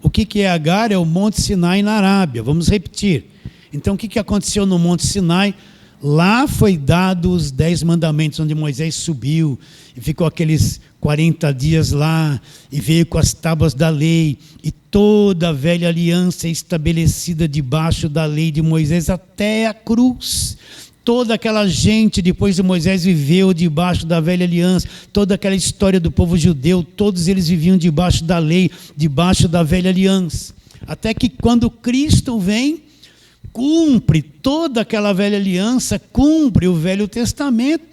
O que é Agar? É o Monte Sinai na Arábia. Vamos repetir. Então, o que aconteceu no Monte Sinai? Lá foi dado os 10 mandamentos, onde Moisés subiu e ficou aqueles 40 dias lá, e veio com as tábuas da lei, e toda a velha aliança é estabelecida debaixo da lei de Moisés até a cruz. Toda aquela gente, depois de Moisés, viveu debaixo da velha aliança, toda aquela história do povo judeu, todos eles viviam debaixo da lei, debaixo da velha aliança. Até que quando Cristo vem, cumpre toda aquela velha aliança, cumpre o Velho Testamento,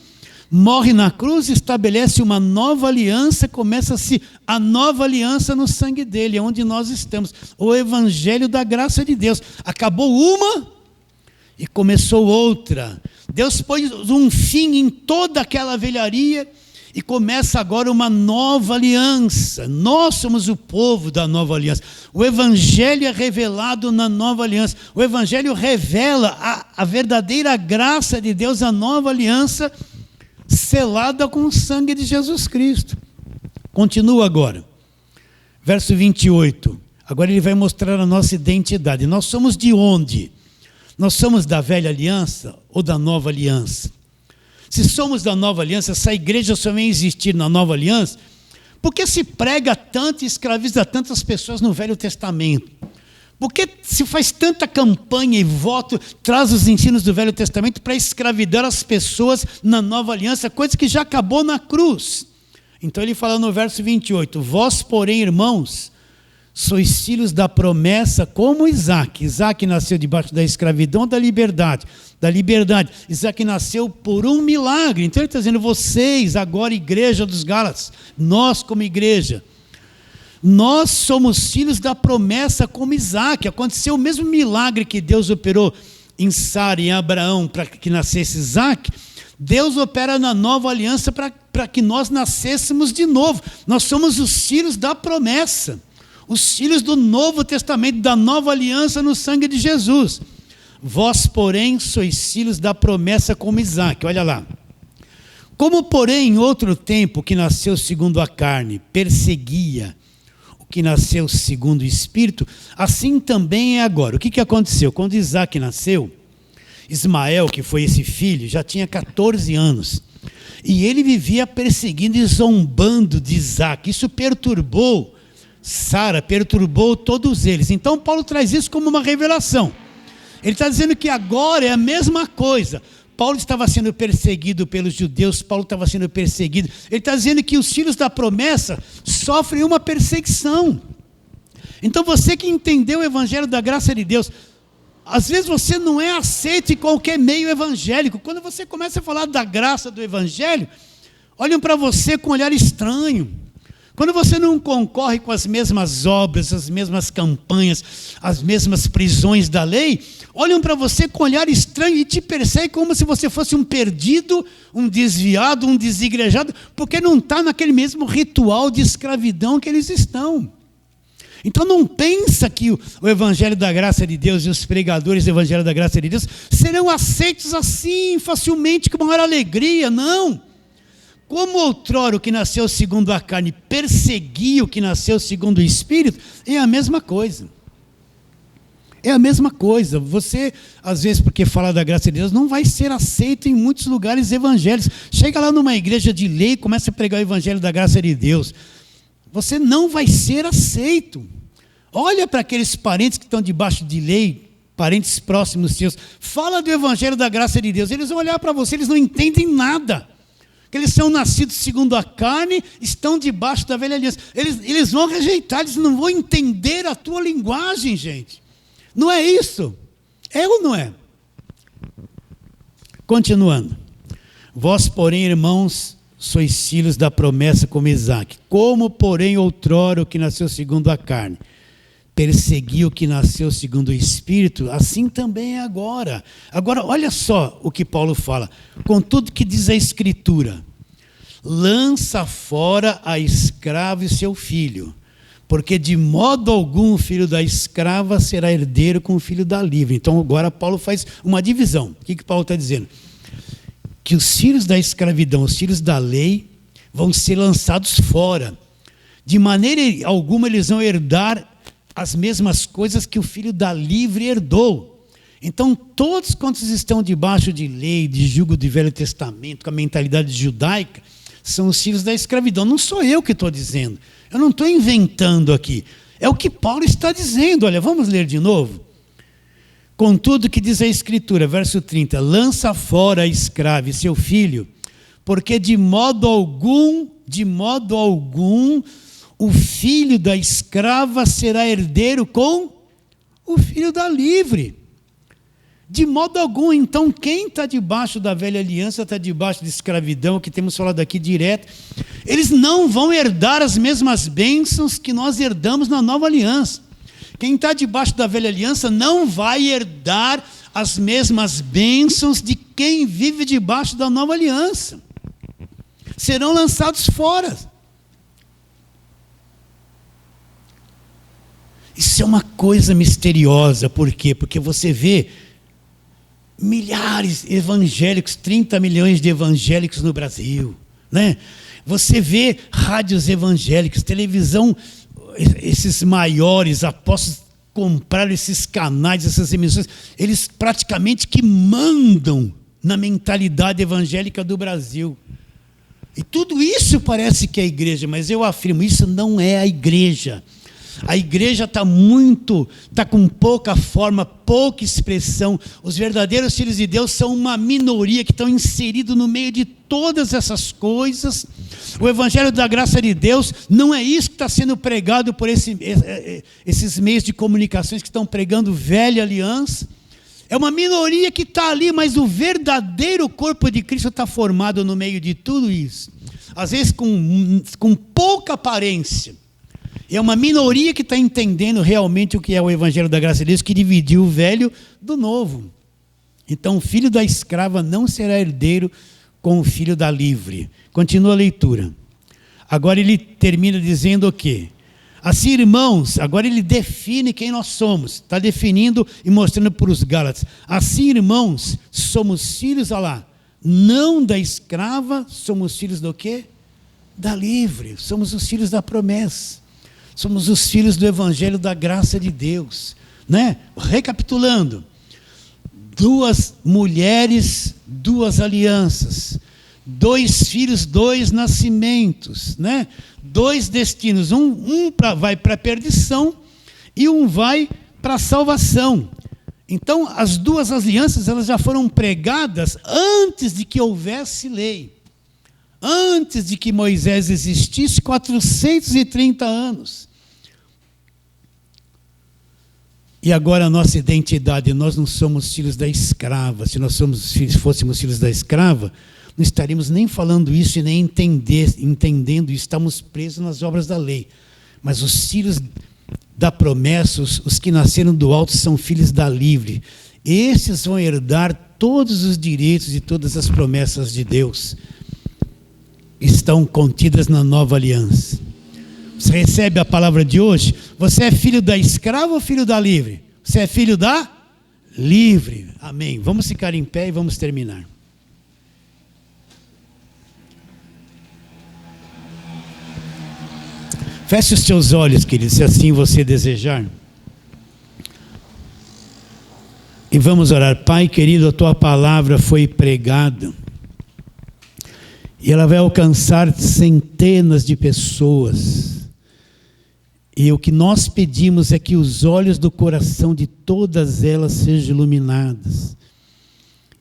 morre na cruz, estabelece uma nova aliança, começa-se a nova aliança no sangue dele, é onde nós estamos, o evangelho da graça de Deus. Acabou uma e começou outra. Deus pôs um fim em toda aquela velharia e começa agora uma nova aliança. Nós somos o povo da nova aliança. O evangelho é revelado na nova aliança. O evangelho revela a verdadeira graça de Deus, a nova aliança selada com o sangue de Jesus Cristo. Continua agora. Verso 28. Agora ele vai mostrar a nossa identidade. Nós somos de onde? Nós somos da velha aliança ou da nova aliança? se somos da nova aliança, essa igreja só vem existir na nova aliança, por que se prega tanto e escraviza tantas pessoas no Velho Testamento? Por que se faz tanta campanha e voto, traz os ensinos do Velho Testamento para escravidar as pessoas na nova aliança, coisa que já acabou na cruz? Então ele fala no verso 28, vós, porém, irmãos, sois filhos da promessa como Isaque. Isaque nasceu debaixo da escravidão ou da liberdade? Da liberdade. Isaque nasceu por um milagre. Então ele está dizendo, vocês, agora igreja dos Gálatas, nós como igreja, nós somos filhos da promessa como Isaque. Aconteceu o mesmo milagre que Deus operou em Sara e em Abraão para que nascesse Isaque. Deus opera na nova aliança para que nós nascêssemos de novo. Nós somos os filhos da promessa. Os filhos do Novo Testamento, da nova aliança no sangue de Jesus. Vós, porém, sois filhos da promessa como Isaque. Olha lá. Como, porém, em outro tempo, que nasceu segundo a carne, perseguia o que nasceu segundo o Espírito, assim também é agora. O que aconteceu? Quando Isaque nasceu, Ismael, que foi esse filho, já tinha 14 anos. E ele vivia perseguindo e zombando de Isaque. Isso perturbou Sara, perturbou todos eles. Então Paulo traz isso como uma revelação. Ele está dizendo que agora é a mesma coisa. Paulo estava sendo perseguido pelos judeus, Paulo estava sendo perseguido. Ele está dizendo que os filhos da promessa sofrem uma perseguição. Então você que entendeu o evangelho da graça de Deus, às vezes você não é aceito em qualquer meio evangélico. Quando você começa a falar da graça do evangelho, olham para você com um olhar estranho. Quando você não concorre com as mesmas obras, as mesmas campanhas, as mesmas prisões da lei, olham para você com um olhar estranho e te perseguem como se você fosse um perdido, um desviado, um desigrejado, porque não está naquele mesmo ritual de escravidão que eles estão. Então não pensa que o evangelho da graça de Deus e os pregadores do evangelho da graça de Deus serão aceitos assim, facilmente, com maior alegria. Não. Como outrora o que nasceu segundo a carne perseguia o que nasceu segundo o Espírito, é a mesma coisa. É a mesma coisa. Você, às vezes, porque fala da graça de Deus, não vai ser aceito em muitos lugares evangélicos. Chega lá numa igreja de lei e começa a pregar o evangelho da graça de Deus. Você não vai ser aceito. Olha para aqueles parentes que estão debaixo de lei, parentes próximos seus. Fala do evangelho da graça de Deus. Eles vão olhar para você, eles não entendem nada. Eles são nascidos segundo a carne, estão debaixo da velha aliança. Eles vão rejeitar, eles não vão entender a tua linguagem, gente. Não é isso? É ou não é? Continuando. Vós, porém, irmãos, sois filhos da promessa como Isaque. Como, porém, outrora o que nasceu segundo a carne perseguiu o que nasceu segundo o Espírito, assim também é agora. Agora, olha só o que Paulo fala. Contudo que diz a Escritura, lança fora a escrava e seu filho, porque de modo algum o filho da escrava será herdeiro com o filho da livre. Então agora Paulo faz uma divisão. O que Paulo está dizendo? Que os filhos da escravidão, os filhos da lei, vão ser lançados fora. De maneira alguma eles vão herdar as mesmas coisas que o filho da livre herdou. Então, todos quantos estão debaixo de lei, de jugo do Velho Testamento, com a mentalidade judaica, são os filhos da escravidão. Não sou eu que estou dizendo. Eu não estou inventando aqui. É o que Paulo está dizendo. Olha, vamos ler de novo. Contudo que diz a Escritura, verso 30, lança fora a escrava e seu filho, porque de modo algum, o filho da escrava será herdeiro com o filho da livre. De modo algum. Então, quem está debaixo da velha aliança, está debaixo de escravidão, que temos falado aqui direto, eles não vão herdar as mesmas bênçãos que nós herdamos na nova aliança. Quem está debaixo da velha aliança não vai herdar as mesmas bênçãos de quem vive debaixo da nova aliança. Serão lançados fora. Isso é uma coisa misteriosa. Por quê? Porque você vê milhares de evangélicos, 30 milhões de evangélicos no Brasil, né? Você vê rádios evangélicas, televisão, esses maiores apóstolos compraram esses canais, essas emissões, eles praticamente que mandam na mentalidade evangélica do Brasil. E tudo isso parece que é a igreja, mas eu afirmo, isso não é a igreja. A igreja está com pouca forma, pouca expressão. Os verdadeiros filhos de Deus são uma minoria que estão inseridos no meio de todas essas coisas. O evangelho da graça de Deus não é isso que está sendo pregado por esses meios de comunicações que estão pregando velha aliança. É uma minoria que está ali, mas o verdadeiro corpo de Cristo está formado no meio de tudo isso. Às vezes com pouca aparência. É uma minoria que está entendendo realmente o que é o evangelho da graça de Deus, que dividiu o velho do novo. Então, o filho da escrava não será herdeiro com o filho da livre. Continua a leitura. Agora ele termina dizendo o quê? Assim, irmãos, agora ele define quem nós somos. Está definindo e mostrando para os Gálatas. Assim, irmãos, somos filhos, olha lá, não da escrava, somos filhos do quê? Da livre. Somos os filhos da promessa. Somos os filhos do evangelho da graça de Deus. Né? Recapitulando. 2 mulheres, 2 alianças. 2 filhos, 2 nascimentos, né? 2 destinos, vai para a perdição e um vai para a salvação. Então, as 2 alianças elas já foram pregadas antes de que houvesse lei, antes de que Moisés existisse, 430 anos. E agora a nossa identidade, nós não somos filhos da escrava. Se nós fôssemos filhos da escrava, não estaríamos nem falando isso e nem entendendo isso, estamos presos nas obras da lei. Mas os filhos da promessa, os que nasceram do alto, são filhos da livre. Esses vão herdar todos os direitos e todas as promessas de Deus. Estão contidas na nova aliança. Você recebe a palavra de hoje? Você é filho da escrava ou filho da livre? Você é filho da livre. Amém. Vamos ficar em pé e vamos terminar. Feche os seus olhos, queridos, se assim você desejar. E vamos orar. Pai querido, a tua palavra foi pregada. E ela vai alcançar centenas de pessoas. E o que nós pedimos é que os olhos do coração de todas elas sejam iluminados.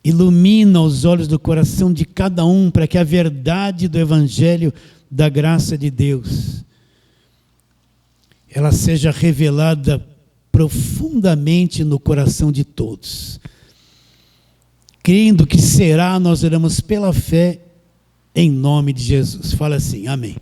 Ilumina os olhos do coração de cada um, para que a verdade do evangelho da graça de Deus ela seja revelada profundamente no coração de todos. Crendo que será, nós oramos pela fé, em nome de Jesus. Fala assim, amém.